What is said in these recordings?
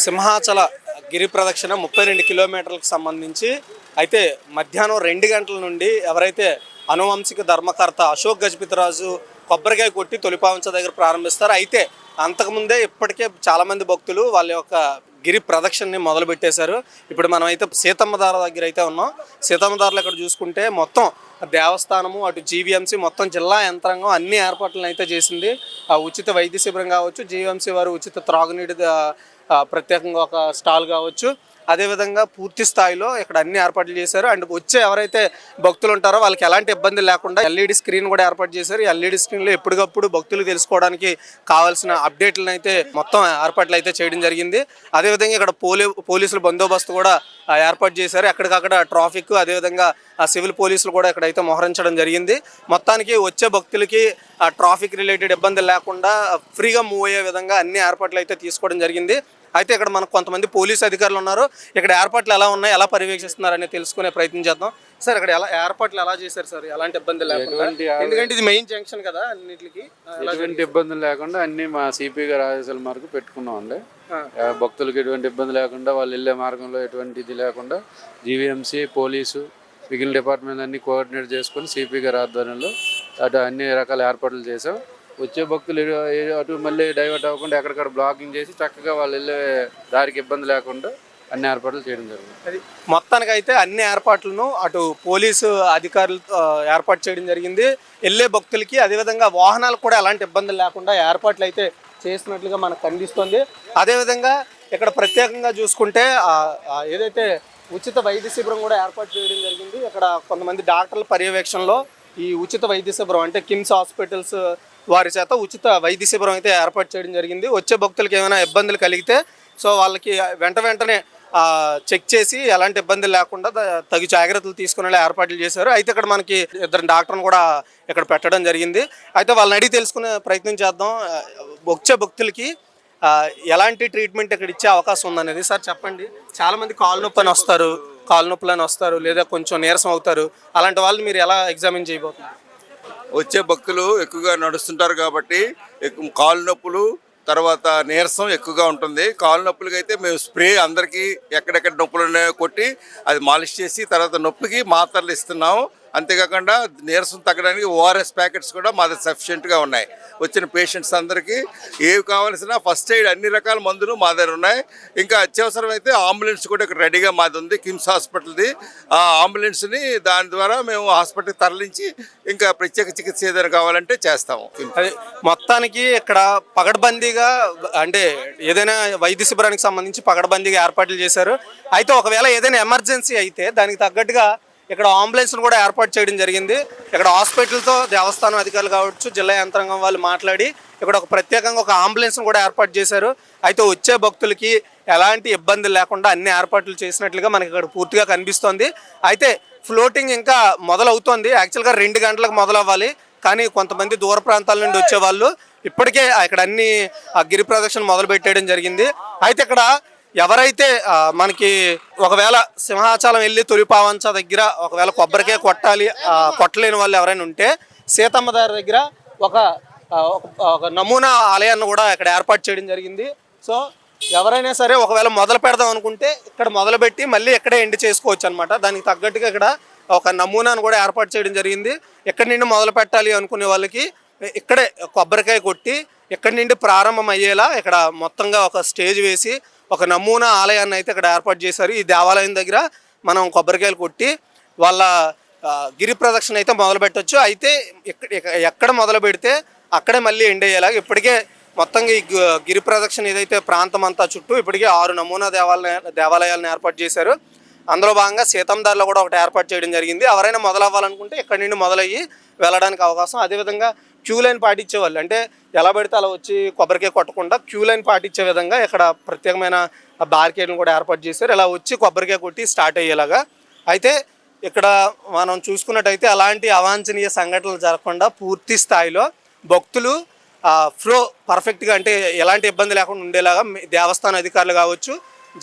సింహాచల గిరి ప్రదక్షిణ 32 కిలోమీటర్లకు సంబంధించి అయితే మధ్యాహ్నం 2 గంటల నుండి ఎవరైతే అనువంశిక ధర్మకర్త అశోక్ గజపతిరాజు కొబ్బరికాయ కొట్టి తొలిపావంచ దగ్గర ప్రారంభిస్తారు. అయితే అంతకుముందే ఇప్పటికే చాలామంది భక్తులు వాళ్ళ యొక్క గిరి ప్రదక్షిణని మొదలుపెట్టేశారు. ఇప్పుడు మనం అయితే సీతమ్మధార దగ్గర అయితే ఉన్నాం. సీతమ్మధారలో ఇక్కడ చూసుకుంటే మొత్తం దేవస్థానము అటు జీవీఎంసీ మొత్తం జిల్లా యంత్రాంగం అన్ని ఏర్పాట్లను అయితే చేసింది. ఉచిత వైద్య శిబిరం కావచ్చు, జీవీఎంసీ వారు ఉచిత త్రాగునీటి ప్రత్యేకంగా ఒక స్టాల్ కావచ్చు, అదేవిధంగా పూర్తి స్థాయిలో ఇక్కడ అన్ని ఏర్పాట్లు చేశారు. అండ్ వచ్చే ఎవరైతే భక్తులు ఉంటారో వాళ్ళకి ఎలాంటి ఇబ్బంది లేకుండా ఎల్ఈడి స్క్రీన్ కూడా ఏర్పాటు చేశారు. ఎల్ఈడి స్క్రీన్లో ఎప్పటికప్పుడు భక్తులు తెలుసుకోవడానికి కావాల్సిన అప్డేట్లను అయితే మొత్తం ఏర్పాట్లు అయితే చేయడం జరిగింది. అదేవిధంగా ఇక్కడ పోలీసుల బందోబస్తు కూడా ఏర్పాటు చేశారు. ఎక్కడికక్కడ ట్రాఫిక్, అదేవిధంగా సివిల్ పోలీసులు కూడా ఇక్కడైతే మోహరించడం జరిగింది. మొత్తానికి వచ్చే భక్తులకి ట్రాఫిక్ రిలేటెడ్ ఇబ్బందులు లేకుండా ఫ్రీగా మూవ్ అయ్యే విధంగా అన్ని ఏర్పాట్లు అయితే తీసుకోవడం జరిగింది. అయితే ఇక్కడ మనకు కొంతమంది పోలీసు అధికారులు ఉన్నారు. ఇక్కడ ఏర్పాట్లు ఎలా ఉన్నాయి, ఎలా పర్యవేక్షిస్తున్నారని తెలుసుకునే ప్రయత్నం చేద్దాం. సార్ ఇక్కడ ఏర్పాట్లు ఎలా చేశారు సార్, ఎలాంటి ఇబ్బంది లేకుండా? ఎందుకంటే ఇది మెయిన్ జంక్షన్ కదా, అన్నిటికీ ఎటువంటి ఇబ్బందులు లేకుండా అన్ని మా సిపి గారి ఆదేశాల మేరకు పెట్టుకున్నాం అండి. భక్తులకు ఎటువంటి ఇబ్బంది లేకుండా వాళ్ళు వెళ్ళే మార్గంలో ఎటువంటి ఇది లేకుండా జీవీఎంసీ, పోలీసు, మిగిలిన డిపార్ట్మెంట్ అన్ని కోఆర్డినేట్ చేసుకొని సిపి గారి ఆధ్వర్యంలో అటు అన్ని రకాల ఏర్పాట్లు చేసాం. వచ్చే భక్తులు అటు మళ్ళీ డైవర్ట్ అవ్వకుండా ఎక్కడికక్కడ బ్లాకింగ్ చేసి చక్కగా వాళ్ళు వెళ్ళే దారికి ఇబ్బంది లేకుండా అన్ని ఏర్పాట్లు చేయడం జరిగింది. మొత్తానికి అయితే అన్ని ఏర్పాట్లను అటు పోలీసు అధికారులు ఏర్పాటు చేయడం జరిగింది. వెళ్ళే భక్తులకి అదేవిధంగా వాహనాలకు కూడా ఎలాంటి ఇబ్బందులు లేకుండా ఏర్పాట్లు అయితే చేసినట్లుగా మనకు కనిపిస్తుంది. అదేవిధంగా ఇక్కడ ప్రత్యేకంగా చూసుకుంటే ఏదైతే ఉచిత వైద్య శిబిరం కూడా ఏర్పాటు చేయడం జరిగింది. ఇక్కడ కొంతమంది డాక్టర్ల పర్యవేక్షణలో ఈ ఉచిత వైద్య శిబిరం అంటే కిమ్స్ హాస్పిటల్స్ వారి చేత ఉచిత వైద్య శిబిరం అయితే ఏర్పాటు చేయడం జరిగింది. వచ్చే భక్తులకి ఏమైనా ఇబ్బందులు కలిగితే సో వాళ్ళకి వెంటనే చెక్ చేసి ఎలాంటి ఇబ్బందులు లేకుండా తగు జాగ్రత్తలు తీసుకునేలా ఏర్పాట్లు చేశారు. అయితే ఇక్కడ మనకి 2 డాక్టర్లను కూడా ఇక్కడ పెట్టడం జరిగింది. అయితే వాళ్ళని అడిగి తెలుసుకునే ప్రయత్నం చేద్దాం. వచ్చే భక్తులకి ఎలాంటి ట్రీట్మెంట్ ఇక్కడ ఇచ్చే అవకాశం ఉందనేది. సార్ చెప్పండి. చాలామంది కాలు నొప్పులని వస్తారు లేదా కొంచెం నీరసం అవుతారు. అలాంటి వాళ్ళు మీరు ఎలా ఎగ్జామిన్ చేయబోతున్నారు? వచ్చే భక్తులు ఎక్కువగా నడుస్తుంటారు కాబట్టి కాలు నొప్పులు, తర్వాత నీరసం ఎక్కువగా ఉంటుంది. కాలు నొప్పులకి అయితే మేము స్ప్రే అందరికీ ఎక్కడెక్కడ నొప్పులు ఉన్నాయో కొట్టి అది మాలిష్ చేసి తర్వాత నొప్పికి మాత్రలు ఇస్తున్నాము. అంతేకాకుండా నీరసం తగ్గడానికి ఓఆర్ఎస్ ప్యాకెట్స్ కూడా మా దగ్గర సఫిషియెంట్గా ఉన్నాయి. వచ్చిన పేషెంట్స్ అందరికీ ఏవి కావాల్సిన ఫస్ట్ ఎయిడ్ అన్ని రకాల మందులు మా దగ్గర ఉన్నాయి. ఇంకా అత్యవసరం అయితే అంబులెన్స్ కూడా ఇక్కడ రెడీగా మాది ఉంది, కిమ్స్ హాస్పిటల్ది. ఆ అంబులెన్స్ని దాని ద్వారా మేము హాస్పిటల్కి తరలించి ఇంకా ప్రత్యేక చికిత్స ఏదైనా కావాలంటే చేస్తాము. మొత్తానికి ఇక్కడ పగడ్బందీగా అంటే ఏదైనా వైద్య శిబిరానికి సంబంధించి పగడ్బందీగా ఏర్పాట్లు చేశారు. అయితే ఒకవేళ ఏదైనా ఎమర్జెన్సీ అయితే దానికి తగ్గట్టుగా ఇక్కడ అంబులెన్స్ను కూడా ఏర్పాటు చేయడం జరిగింది. ఇక్కడ హాస్పిటల్తో దేవస్థానం అధికారులు కావచ్చు, జిల్లా యంత్రాంగం వాళ్ళు మాట్లాడి ఇక్కడ ఒక ప్రత్యేకంగా ఒక అంబులెన్స్ను కూడా ఏర్పాటు చేశారు. అయితే వచ్చే భక్తులకి ఎలాంటి ఇబ్బందులు లేకుండా అన్ని ఏర్పాట్లు చేసినట్లుగా మనకి ఇక్కడ పూర్తిగా కనిపిస్తోంది. అయితే ఫ్లోటింగ్ ఇంకా మొదలవుతోంది. యాక్చువల్గా 2 గంటలకు మొదలవ్వాలి, కానీ కొంతమంది దూర ప్రాంతాల నుండి వచ్చేవాళ్ళు ఇప్పటికే ఇక్కడ అన్ని గిరి ప్రదక్షిణ మొదలు పెట్టేయడం జరిగింది. అయితే ఇక్కడ ఎవరైతే మనకి ఒకవేళ సింహాచలం వెళ్ళి తొలిపావంచ దగ్గర ఒకవేళ కొబ్బరికాయ కొట్టలేని వాళ్ళు ఎవరైనా ఉంటే సీతమ్మధార దగ్గర ఒక నమూనా ఆలయాన్ని కూడా ఇక్కడ ఏర్పాటు చేయడం జరిగింది. సో ఎవరైనా సరే ఒకవేళ మొదలు పెడదాం అనుకుంటే ఇక్కడ మొదలుపెట్టి మళ్ళీ ఇక్కడే ఎండ్ చేసుకోవచ్చు అనమాట. దానికి తగ్గట్టుగా ఇక్కడ ఒక నమూనాను కూడా ఏర్పాటు చేయడం జరిగింది. ఎక్కడి నుండి మొదలు పెట్టాలి అనుకునే వాళ్ళకి ఇక్కడే కొబ్బరికాయ కొట్టి ఎక్కడి నుండి ప్రారంభం అయ్యేలా ఇక్కడ మొత్తంగా ఒక స్టేజ్ వేసి ఒక నమూనా ఆలయాన్ని అయితే ఇక్కడ ఏర్పాటు చేశారు. ఈ దేవాలయం దగ్గర మనం కొబ్బరికాయలు కొట్టి వాళ్ళ గిరి ప్రదక్షిణ అయితే మొదలు పెట్టవచ్చు. అయితే ఎక్కడ మొదలు పెడితే అక్కడే మళ్ళీ ఎండ్ అయ్యేలాగా ఇప్పటికే మొత్తంగా ఈ గిరి ప్రదక్షిణ ఏదైతే ప్రాంతం అంతా చుట్టూ ఇప్పటికే 6 నమూనా దేవాలయాలను ఏర్పాటు చేశారు. అందులో భాగంగా సీతమ్మధారలో కూడా ఒకటి ఏర్పాటు చేయడం జరిగింది. ఎవరైనా మొదలవ్వాలనుకుంటే ఇక్కడి నుండి మొదలయ్యి వెళ్ళడానికి అవకాశం. అదేవిధంగా క్యూ లైన్ పాటించేవాళ్ళు అంటే ఎలా పడితే అలా వచ్చి కొబ్బరికాయ కొట్టకుండా క్యూ లైన్ పాటించే విధంగా ఇక్కడ ప్రత్యేకమైన బార్కేడ్లను కూడా ఏర్పాటు చేశారు. ఇలా వచ్చి కొబ్బరికాయ కొట్టి స్టార్ట్ అయ్యేలాగా. అయితే ఇక్కడ మనం చూసుకున్నట్టయితే అలాంటి అవాంఛనీయ సంఘటనలు జరగకుండా పూర్తి స్థాయిలో భక్తులు ఫ్లో పర్ఫెక్ట్గా అంటే ఎలాంటి ఇబ్బంది లేకుండా ఉండేలాగా దేవస్థాన అధికారులు కావచ్చు,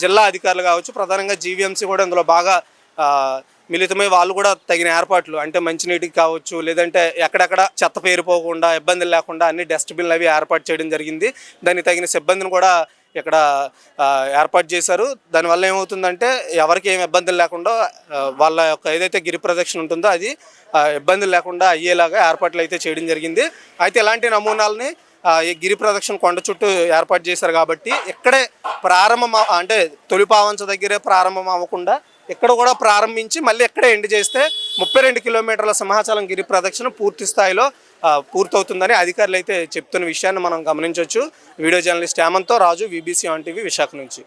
జిల్లా అధికారులు కావచ్చు, ప్రధానంగా జీవీఎంసీ కూడా ఇందులో బాగా మిళితమై వాళ్ళు కూడా తగిన ఏర్పాట్లు అంటే మంచినీటికి కావచ్చు, లేదంటే ఎక్కడెక్కడ చెత్త పేరిపోకుండా ఇబ్బందులు లేకుండా అన్ని డస్ట్బిన్లు అవి ఏర్పాటు చేయడం జరిగింది. దానికి తగిన సిబ్బందిని కూడా ఇక్కడ ఏర్పాటు చేశారు. దానివల్ల ఏమవుతుందంటే ఎవరికి ఏమి ఇబ్బందులు లేకుండా వాళ్ళ యొక్క ఏదైతే గిరి ప్రదక్షిణ ఉంటుందో అది ఇబ్బందులు లేకుండా అయ్యేలాగా ఏర్పాట్లు అయితే చేయడం జరిగింది. అయితే ఇలాంటి నమూనాలని ఈ గిరి ప్రదక్షిణ కొండ చుట్టూ ఏర్పాటు చేశారు కాబట్టి ఇక్కడే ప్రారంభం అంటే తొలి పావంచ దగ్గరే ప్రారంభం అవ్వకుండా ఇక్కడ కూడా ప్రారంభించి మళ్ళీ ఎక్కడే ఎండ్ చేస్తే 32 కిలోమీటర్ల సింహాచలం గిరి ప్రదక్షిణ పూర్తి స్థాయిలో పూర్తవుతుందని అధికారులు అయితే చెప్తున్న విషయాన్ని మనం గమనించవచ్చు. వీడియో జర్నలిస్ట్ హేమంత్తో Raju, VBC on TV, Visakha నుంచి.